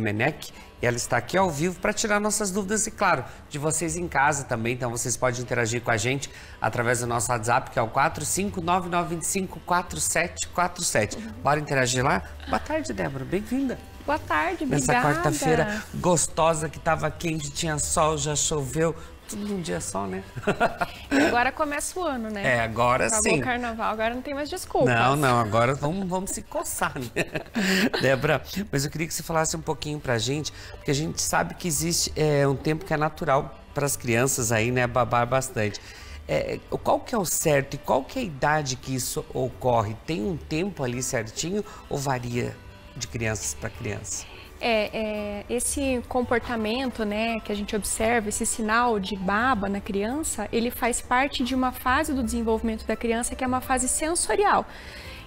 Menek, e ela está aqui ao vivo para tirar nossas dúvidas e, claro, de vocês em casa também. Então, vocês podem interagir com a gente através do nosso WhatsApp, que é o 459-925-4747. Bora interagir lá? Boa tarde, Débora. Bem-vinda. Boa tarde, obrigada. Nessa quarta-feira gostosa, que estava quente, tinha sol, já choveu. Tudo num dia só, né? E agora começa o ano, né? É, agora sim. Acabou o carnaval, agora não tem mais desculpas. Não, agora vamos se coçar, né? Débora, mas eu queria que você falasse um pouquinho pra gente, porque a gente sabe que existe um tempo que é natural para as crianças aí, né, babar bastante. Qual que é o certo e qual que é a idade que isso ocorre? Tem um tempo ali certinho ou varia de crianças para criança? Esse comportamento, né, que a gente observa, esse sinal de baba na criança, ele faz parte de uma fase do desenvolvimento da criança que é uma fase sensorial.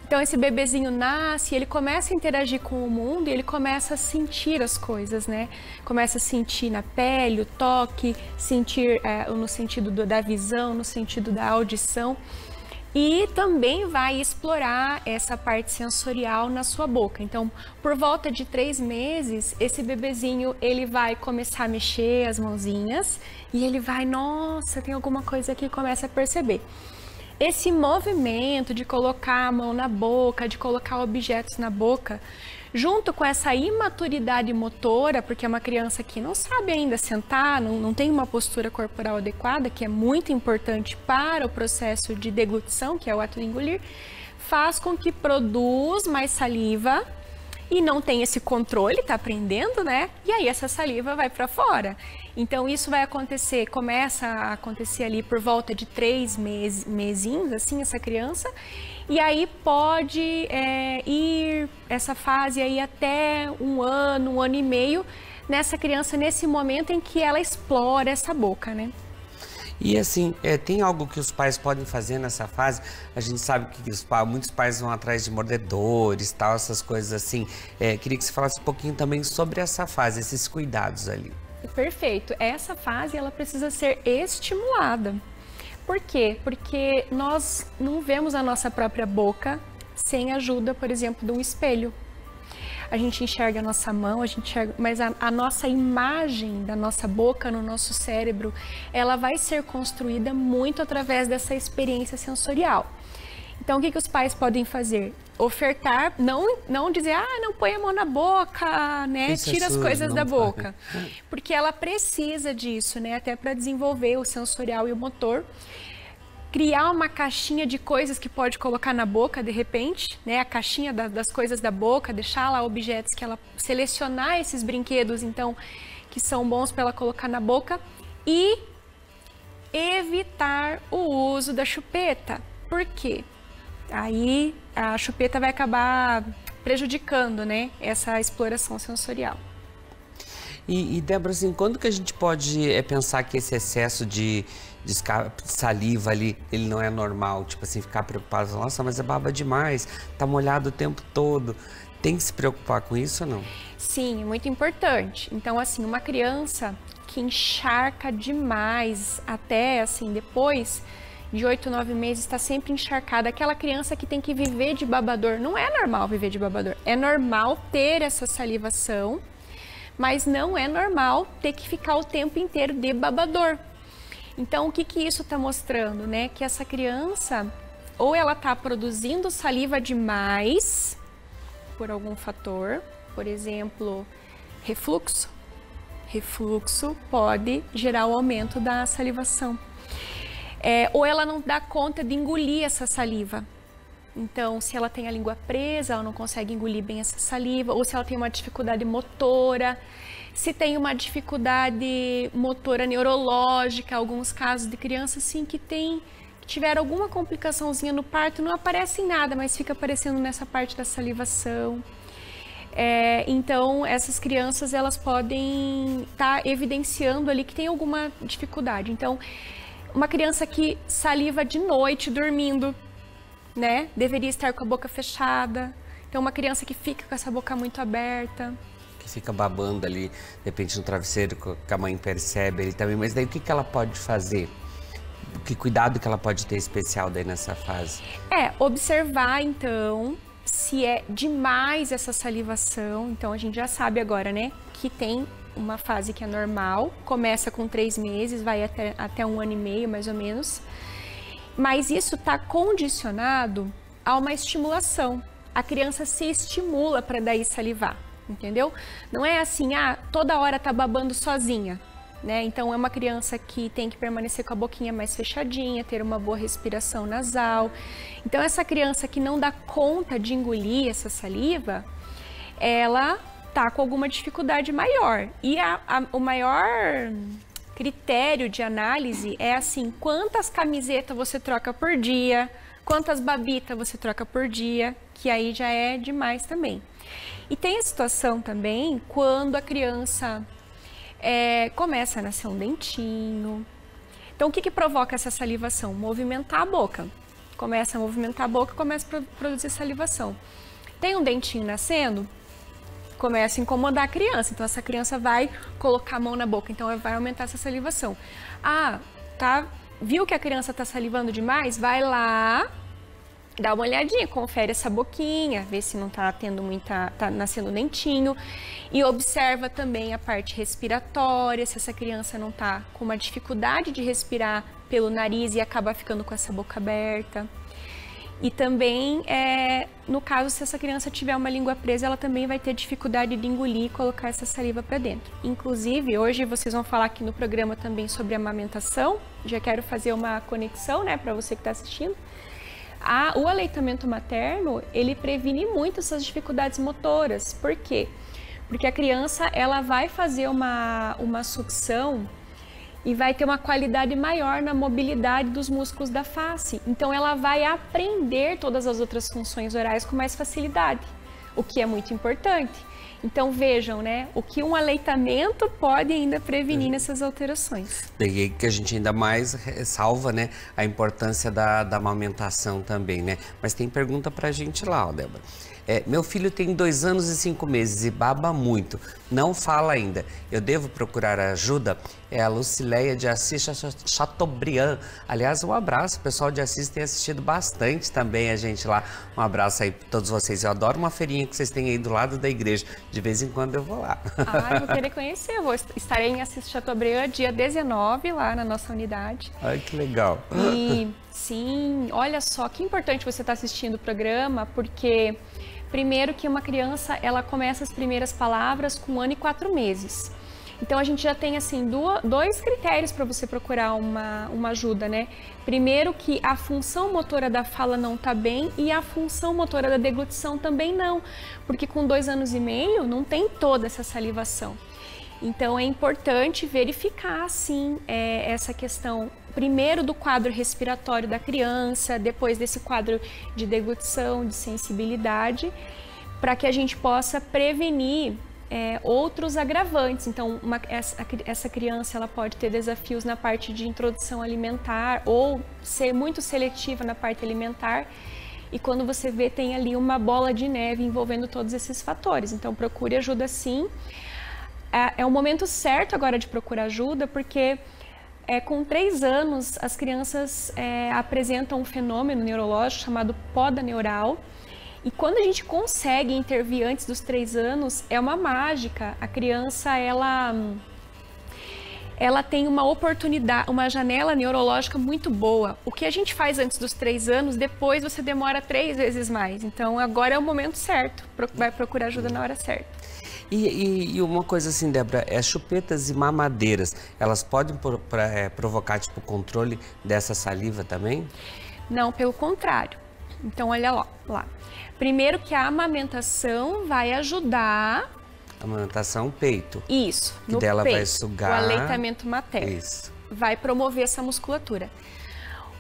Então esse bebezinho nasce, ele começa a interagir com o mundo e ele começa a sentir as coisas, né? Começa a sentir na pele, o toque, sentir no sentido da visão, no sentido da audição. E também vai explorar essa parte sensorial na sua boca. Então, por volta de 3 meses, esse bebezinho, ele vai começar a mexer as mãozinhas e ele vai, nossa, tem alguma coisa aqui, começa a perceber. Esse movimento de colocar a mão na boca, de colocar objetos na boca, junto com essa imaturidade motora, porque é uma criança que não sabe ainda sentar, não tem uma postura corporal adequada, que é muito importante para o processo de deglutição, que é o ato de engolir, faz com que produza mais saliva e não tem esse controle, tá aprendendo, né? E aí essa saliva vai para fora. Então isso vai acontecer, começa a acontecer ali por volta de 3 mesinhos, assim, essa criança. E aí pode ir essa fase aí até 1 ano, 1 ano e meio, nessa criança, nesse momento em que ela explora essa boca, né? E assim, tem algo que os pais podem fazer nessa fase? A gente sabe que muitos pais vão atrás de mordedores, tal, essas coisas assim. Queria que você falasse um pouquinho também sobre essa fase, esses cuidados ali. Perfeito. Essa fase, ela precisa ser estimulada. Por quê? Porque nós não vemos a nossa própria boca sem a ajuda, por exemplo, de um espelho. A gente enxerga a nossa mão, mas a nossa imagem da nossa boca no nosso cérebro, ela vai ser construída muito através dessa experiência sensorial. Então, o que os pais podem fazer? Ofertar, não dizer, não põe a mão na boca, né? Tira as coisas da boca. Porque ela precisa disso, né? Até para desenvolver o sensorial e o motor. Criar uma caixinha de coisas que pode colocar na boca, de repente, né? A caixinha das coisas da boca, deixar lá objetos que ela selecionar esses brinquedos, então, que são bons para ela colocar na boca e evitar o uso da chupeta. Por quê? Aí a chupeta vai acabar prejudicando, né? Essa exploração sensorial. E Débora, assim, quando que a gente pode pensar que esse excesso de saliva ali, ele não é normal? Tipo assim, ficar preocupado, nossa, mas é baba demais, tá molhado o tempo todo. Tem que se preocupar com isso ou não? Sim, é muito importante. Então, assim, uma criança que encharca demais, até assim, depois de 8, 9 meses, está sempre encharcada. Aquela criança que tem que viver de babador. Não é normal viver de babador. É normal ter essa salivação, mas não é normal ter que ficar o tempo inteiro de babador. Então, o que isso está mostrando, né? Que essa criança, ou ela está produzindo saliva demais, por algum fator, por exemplo, refluxo. Refluxo pode gerar o aumento da salivação. Ou ela não dá conta de engolir essa saliva. Então, se ela tem a língua presa, ela não consegue engolir bem essa saliva, ou se ela tem uma dificuldade motora, se tem uma dificuldade motora neurológica, alguns casos de crianças assim que tiveram alguma complicaçãozinha no parto, não aparece em nada, mas fica aparecendo nessa parte da salivação. Então, essas crianças, elas podem estar evidenciando ali que tem alguma dificuldade. Então, uma criança que saliva de noite dormindo, né? Deveria estar com a boca fechada. Então, uma criança que fica com essa boca muito aberta. Que fica babando ali, de repente no travesseiro, que a mãe percebe ele também. Mas daí o que ela pode fazer? Que cuidado que ela pode ter especial daí nessa fase? Observar então se é demais essa salivação. Então, a gente já sabe agora, né? que tem uma fase que é normal, começa com 3 meses, vai até 1 ano e meio, mais ou menos. Mas isso está condicionado a uma estimulação. A criança se estimula para daí salivar, entendeu? Não é assim, toda hora tá babando sozinha, né? Então é uma criança que tem que permanecer com a boquinha mais fechadinha, ter uma boa respiração nasal. Então essa criança que não dá conta de engolir essa saliva, ela tá com alguma dificuldade maior. E o maior critério de análise é assim, quantas camisetas você troca por dia, quantas babitas você troca por dia, que aí já é demais também. E tem a situação também quando a criança começa a nascer um dentinho. Então o que provoca essa salivação? Movimentar a boca. Começa a movimentar a boca, começa a produzir salivação. Tem um dentinho nascendo, começa a incomodar a criança, então essa criança vai colocar a mão na boca, então vai aumentar essa salivação. Viu que a criança está salivando demais? Vai lá, dá uma olhadinha, confere essa boquinha, vê se não está tá nascendo dentinho, e observa também a parte respiratória, se essa criança não está com uma dificuldade de respirar pelo nariz e acaba ficando com essa boca aberta. E também, no caso, se essa criança tiver uma língua presa, ela também vai ter dificuldade de engolir e colocar essa saliva para dentro. Inclusive, hoje vocês vão falar aqui no programa também sobre amamentação. Já quero fazer uma conexão, né, para você que está assistindo. O aleitamento materno, ele previne muito essas dificuldades motoras. Por quê? Porque a criança, ela vai fazer uma sucção e vai ter uma qualidade maior na mobilidade dos músculos da face. Então, ela vai aprender todas as outras funções orais com mais facilidade, o que é muito importante. Então, vejam, né, o que um aleitamento pode ainda prevenir nessas alterações. Daí que a gente ainda mais ressalva, né, a importância da amamentação também, né? Mas tem pergunta pra gente lá, ó, Débora. Meu filho tem 2 anos e 5 meses e baba muito, não fala ainda. Eu devo procurar ajuda? É a Lucileia de Assis Chateaubriand. Aliás, um abraço, o pessoal de Assis tem assistido bastante também a gente lá. Um abraço aí para todos vocês. Eu adoro uma feirinha que vocês têm aí do lado da igreja. De vez em quando eu vou lá. Eu vou querer conhecer. Estarei em Assis Chateaubriand dia 19, lá na nossa unidade. Ai, que legal. E sim, olha só, que importante você estar assistindo o programa, porque primeiro que uma criança, ela começa as primeiras palavras com 1 ano e 4 meses. Então, a gente já tem, assim, 2 critérios para você procurar uma ajuda, né? Primeiro que a função motora da fala não está bem e a função motora da deglutição também não, porque com 2 anos e meio não tem toda essa salivação. Então, é importante verificar, assim, essa questão, primeiro do quadro respiratório da criança, depois desse quadro de deglutição, de sensibilidade, para que a gente possa prevenir outros agravantes. Então, essa criança ela pode ter desafios na parte de introdução alimentar ou ser muito seletiva na parte alimentar. E quando você vê, tem ali uma bola de neve envolvendo todos esses fatores. Então, procure ajuda sim. É o momento certo agora de procurar ajuda, porque com 3 anos as crianças apresentam um fenômeno neurológico chamado poda neural. E quando a gente consegue intervir antes dos 3 anos, é uma mágica. A criança, ela tem uma oportunidade, uma janela neurológica muito boa. O que a gente faz antes dos 3 anos, depois você demora 3 vezes mais. Então, agora é o momento certo. Vai procurar ajuda na hora certa. E uma coisa assim, Débora, chupetas e mamadeiras, elas podem provocar, tipo, controle dessa saliva também? Não, pelo contrário. Então, olha lá. Primeiro que a amamentação vai ajudar... Amamentação, peito. Isso, que no dela peito, vai sugar... o aleitamento materno. Isso. Vai promover essa musculatura.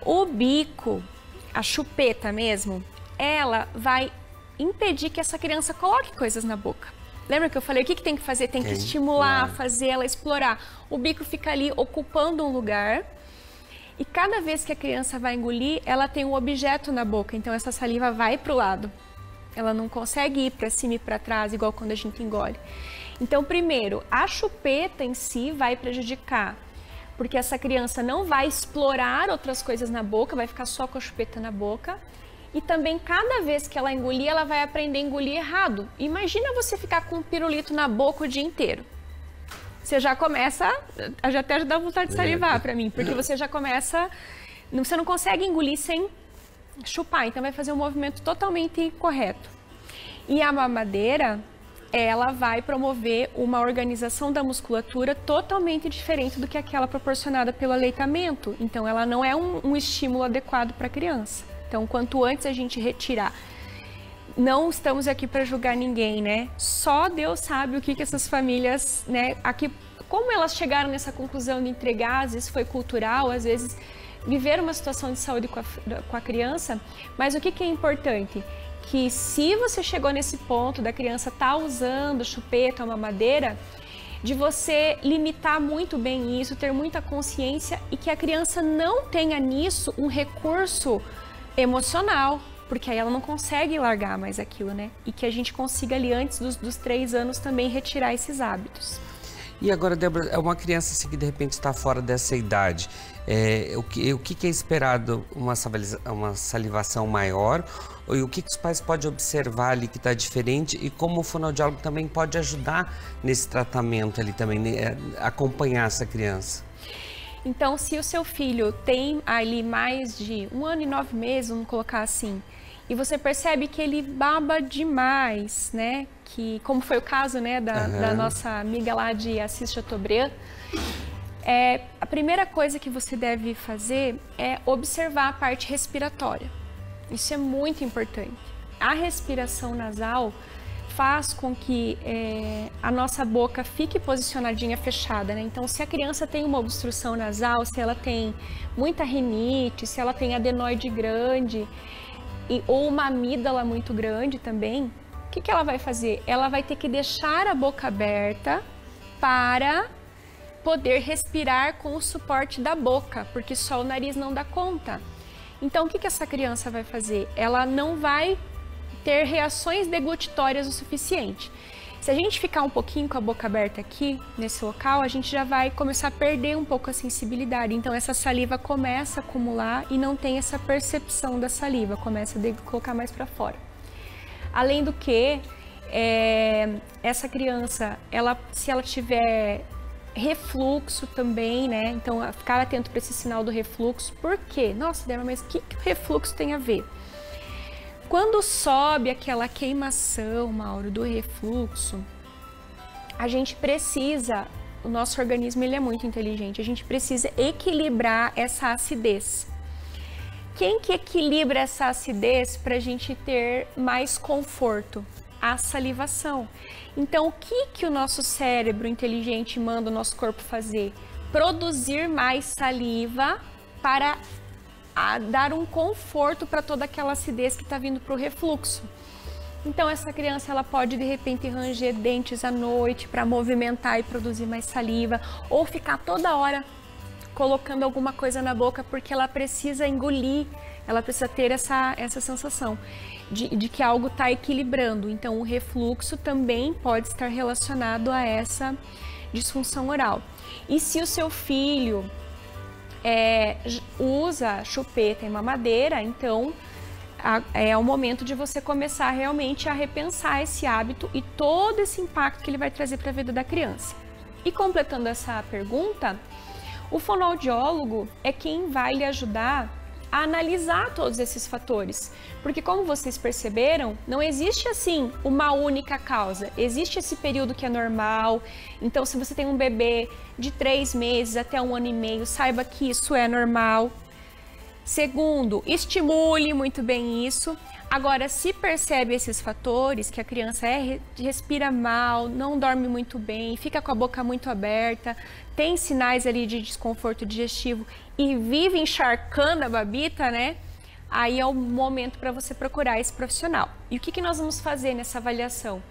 O bico, a chupeta mesmo, ela vai impedir que essa criança coloque coisas na boca. Lembra que eu falei, o que tem que fazer? Tem que estimular, fazer ela explorar. O bico fica ali ocupando um lugar e cada vez que a criança vai engolir, ela tem um objeto na boca, então essa saliva vai para o lado. Ela não consegue ir para cima e para trás, igual quando a gente engole. Então, primeiro, a chupeta em si vai prejudicar, porque essa criança não vai explorar outras coisas na boca, vai ficar só com a chupeta na boca. e também cada vez que ela engolir, ela vai aprender a engolir errado. Imagina você ficar com um pirulito na boca o dia inteiro. Você já começa, já até dá vontade de salivar para mim, porque você já começa, você não consegue engolir sem chupar, então vai fazer um movimento totalmente incorreto. E a mamadeira, ela vai promover uma organização da musculatura totalmente diferente do que aquela proporcionada pelo aleitamento. Então, ela não é um estímulo adequado para a criança. Então, quanto antes a gente retirar. Não estamos aqui para julgar ninguém, né? Só Deus sabe o que essas famílias, né? Aqui, como elas chegaram nessa conclusão de entregar, às vezes foi cultural, às vezes viveram uma situação de saúde com a criança. Mas o que é importante? Que se você chegou nesse ponto da criança estar usando chupeta ou mamadeira, de você limitar muito bem isso, ter muita consciência e que a criança não tenha nisso um recurso emocional, porque aí ela não consegue largar mais aquilo, né? E que a gente consiga ali antes dos 3 anos também retirar esses hábitos. E agora, Débora, é uma criança assim, que de repente está fora dessa idade, o que é esperado? Uma salivação maior? E o que os pais podem observar ali que está diferente? E como o fonoaudiólogo também pode ajudar nesse tratamento ali também, né? Acompanhar essa criança? Então, se o seu filho tem ali mais de 1 ano e 9 meses, vamos colocar assim, e você percebe que ele baba demais, né? Que, como foi o caso, né, da nossa amiga lá de Assis Chateaubriand, a primeira coisa que você deve fazer é observar a parte respiratória. Isso é muito importante. A respiração nasal faz com que a nossa boca fique posicionadinha, fechada, né? Então, se a criança tem uma obstrução nasal, se ela tem muita rinite, se ela tem adenoide grande ou uma amígdala muito grande também, o que ela vai fazer? Ela vai ter que deixar a boca aberta para poder respirar com o suporte da boca, porque só o nariz não dá conta. Então, o que essa criança vai fazer? Ela não vai ter reações deglutitórias o suficiente. Se a gente ficar um pouquinho com a boca aberta aqui, nesse local, a gente já vai começar a perder um pouco a sensibilidade. Então, essa saliva começa a acumular e não tem essa percepção da saliva, começa a colocar mais para fora. Além do que, essa criança, se ela tiver refluxo também, né? Então, ficar atento para esse sinal do refluxo. Por quê? Nossa, Débora, mas o que o refluxo tem a ver? Quando sobe aquela queimação, Mauro, do refluxo, a gente precisa, o nosso organismo ele é muito inteligente, a gente precisa equilibrar essa acidez. Quem que equilibra essa acidez para a gente ter mais conforto? A salivação. Então, o que o nosso cérebro inteligente manda o nosso corpo fazer? Produzir mais saliva para dar um conforto para toda aquela acidez que está vindo para o refluxo. Então, essa criança ela pode, de repente, ranger dentes à noite para movimentar e produzir mais saliva, ou ficar toda hora colocando alguma coisa na boca porque ela precisa engolir, ela precisa ter essa sensação de que algo está equilibrando. Então, o refluxo também pode estar relacionado a essa disfunção oral. E se o seu filho usa chupeta e mamadeira, então é o momento de você começar realmente a repensar esse hábito e todo esse impacto que ele vai trazer para a vida da criança. E completando essa pergunta, o fonoaudiólogo é quem vai lhe ajudar a analisar todos esses fatores, porque como vocês perceberam, não existe assim uma única causa, existe esse período que é normal. Então, se você tem um bebê de 3 meses até 1 ano e meio, saiba que isso é normal. Segundo, estimule muito bem isso. Agora, se percebe esses fatores, que a criança respira mal, não dorme muito bem, fica com a boca muito aberta, tem sinais ali de desconforto digestivo e vive encharcando a babita, né? Aí é o momento para você procurar esse profissional. E o que nós vamos fazer nessa avaliação?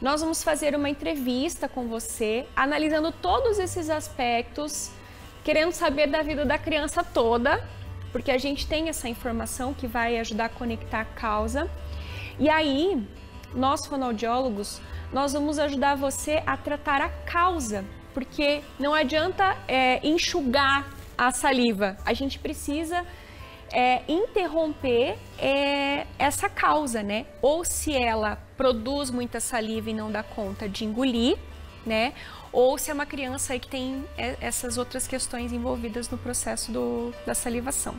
Nós vamos fazer uma entrevista com você, analisando todos esses aspectos, querendo saber da vida da criança toda, porque a gente tem essa informação que vai ajudar a conectar a causa. E aí, nós fonoaudiólogos, nós vamos ajudar você a tratar a causa, porque não adianta enxugar a saliva, a gente precisa interromper essa causa, né? Ou se ela produz muita saliva e não dá conta de engolir, né? Ou se é uma criança aí que tem essas outras questões envolvidas no processo da salivação.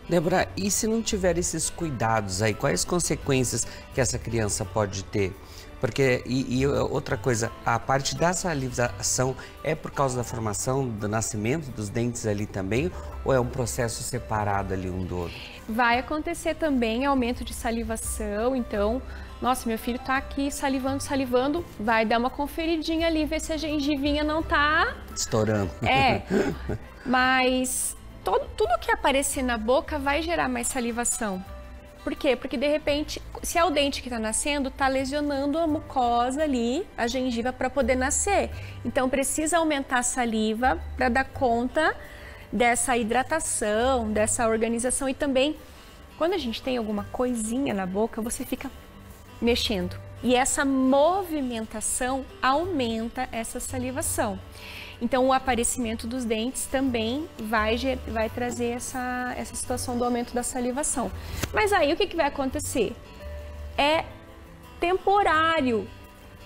Débora, e se não tiver esses cuidados aí, quais consequências que essa criança pode ter? Porque, e outra coisa, a parte da salivação é por causa da formação, do nascimento dos dentes ali também, ou é um processo separado ali um do outro? Vai acontecer também aumento de salivação, então, nossa, meu filho tá aqui salivando, vai dar uma conferidinha ali, ver se a gengivinha não tá... Estourando. Mas tudo que aparecer na boca vai gerar mais salivação. Por quê? Porque de repente, se é o dente que está nascendo, está lesionando a mucosa ali, a gengiva, para poder nascer. Então precisa aumentar a saliva para dar conta dessa hidratação, dessa organização. E também, quando a gente tem alguma coisinha na boca, você fica mexendo. E essa movimentação aumenta essa salivação. Então, o aparecimento dos dentes também vai trazer essa situação do aumento da salivação. Mas aí, o que vai acontecer? É temporário.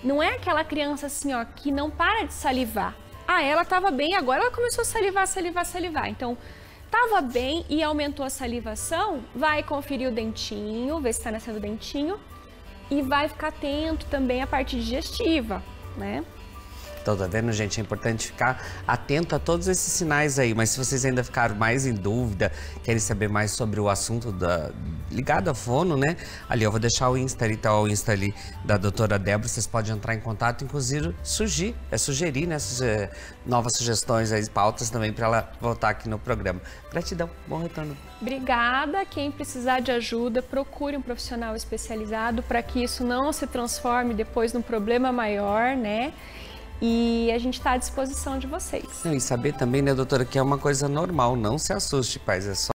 Não é aquela criança assim, ó, que não para de salivar. Ah, ela estava bem, agora ela começou a salivar. Então, estava bem e aumentou a salivação, vai conferir o dentinho, ver se está nascendo o dentinho e vai ficar atento também à parte digestiva, né? Então, tá vendo, gente? É importante ficar atento a todos esses sinais aí. Mas se vocês ainda ficaram mais em dúvida, querem saber mais sobre o assunto ligado à fono, né? Ali, eu vou deixar o Insta ali, tá? O Insta ali da doutora Débora. Vocês podem entrar em contato, inclusive sugerir, né? Novas sugestões aí, pautas também, para ela voltar aqui no programa. Gratidão. Bom retorno. Obrigada. Quem precisar de ajuda, procure um profissional especializado para que isso não se transforme depois num problema maior, né? E a gente está à disposição de vocês. E saber também, né, doutora, que é uma coisa normal. Não se assuste, pais. É só